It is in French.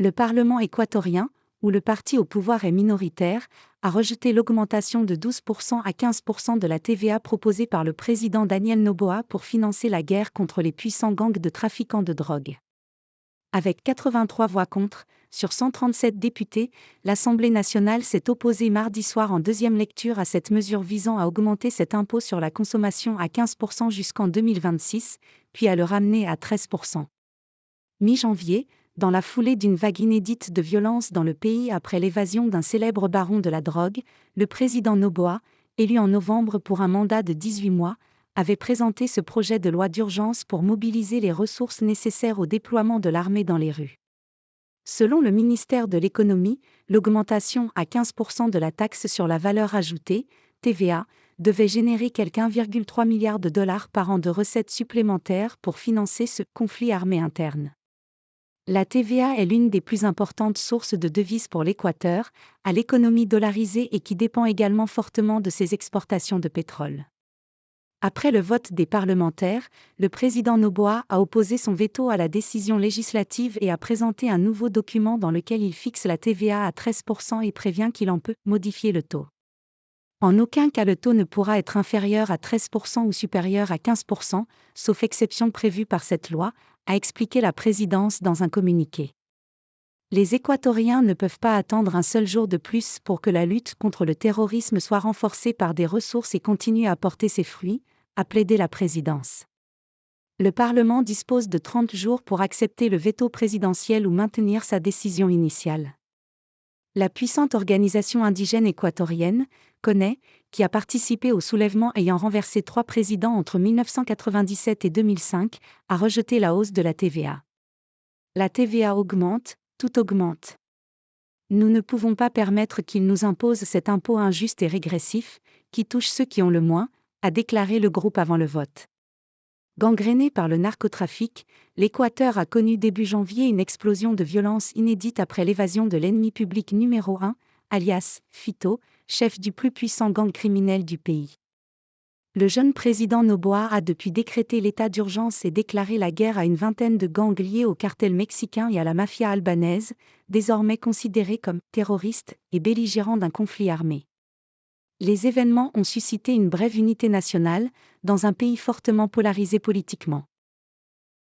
Le Parlement équatorien, où le parti au pouvoir est minoritaire, a rejeté l'augmentation de 12% à 15% de la TVA proposée par le président Daniel Noboa pour financer la guerre contre les puissants gangs de trafiquants de drogue. Avec 83 voix contre, sur 137 députés, l'Assemblée nationale s'est opposée mardi soir en deuxième lecture à cette mesure visant à augmenter cet impôt sur la consommation à 15% jusqu'en 2026, puis à le ramener à 13%. Mi-janvier, dans la foulée d'une vague inédite de violence dans le pays après l'évasion d'un célèbre baron de la drogue, le président Noboa, élu en novembre pour un mandat de 18 mois, avait présenté ce projet de loi d'urgence pour mobiliser les ressources nécessaires au déploiement de l'armée dans les rues. Selon le ministère de l'Économie, l'augmentation à 15% de la taxe sur la valeur ajoutée, TVA, devait générer quelque 1,3 milliard de dollars par an de recettes supplémentaires pour financer ce conflit armé interne. La TVA est l'une des plus importantes sources de devises pour l'Équateur, à l'économie dollarisée et qui dépend également fortement de ses exportations de pétrole. Après le vote des parlementaires, le président Noboa a opposé son veto à la décision législative et a présenté un nouveau document dans lequel il fixe la TVA à 13% et prévient qu'il en peut modifier le taux. En aucun cas le taux ne pourra être inférieur à 13% ou supérieur à 15%, sauf exception prévue par cette loi, a expliqué la présidence dans un communiqué. Les Équatoriens ne peuvent pas attendre un seul jour de plus pour que la lutte contre le terrorisme soit renforcée par des ressources et continue à porter ses fruits, a plaidé la présidence. Le Parlement dispose de 30 jours pour accepter le veto présidentiel ou maintenir sa décision initiale. La puissante organisation indigène équatorienne, CONAIE, qui a participé au soulèvement ayant renversé 3 présidents entre 1997 et 2005, a rejeté la hausse de la TVA. La TVA augmente, tout augmente. Nous ne pouvons pas permettre qu'ils nous imposent cet impôt injuste et régressif, qui touche ceux qui ont le moins, a déclaré le groupe avant le vote. Gangréné par le narcotrafic, l'Équateur a connu début janvier une explosion de violence inédite après l'évasion de l'ennemi public numéro 1, alias Fito, chef du plus puissant gang criminel du pays. Le jeune président Noboa a depuis décrété l'état d'urgence et déclaré la guerre à une vingtaine de gangs liés au cartel mexicain et à la mafia albanaise, désormais considérés comme terroristes et belligérants d'un conflit armé. Les événements ont suscité une brève unité nationale, dans un pays fortement polarisé politiquement.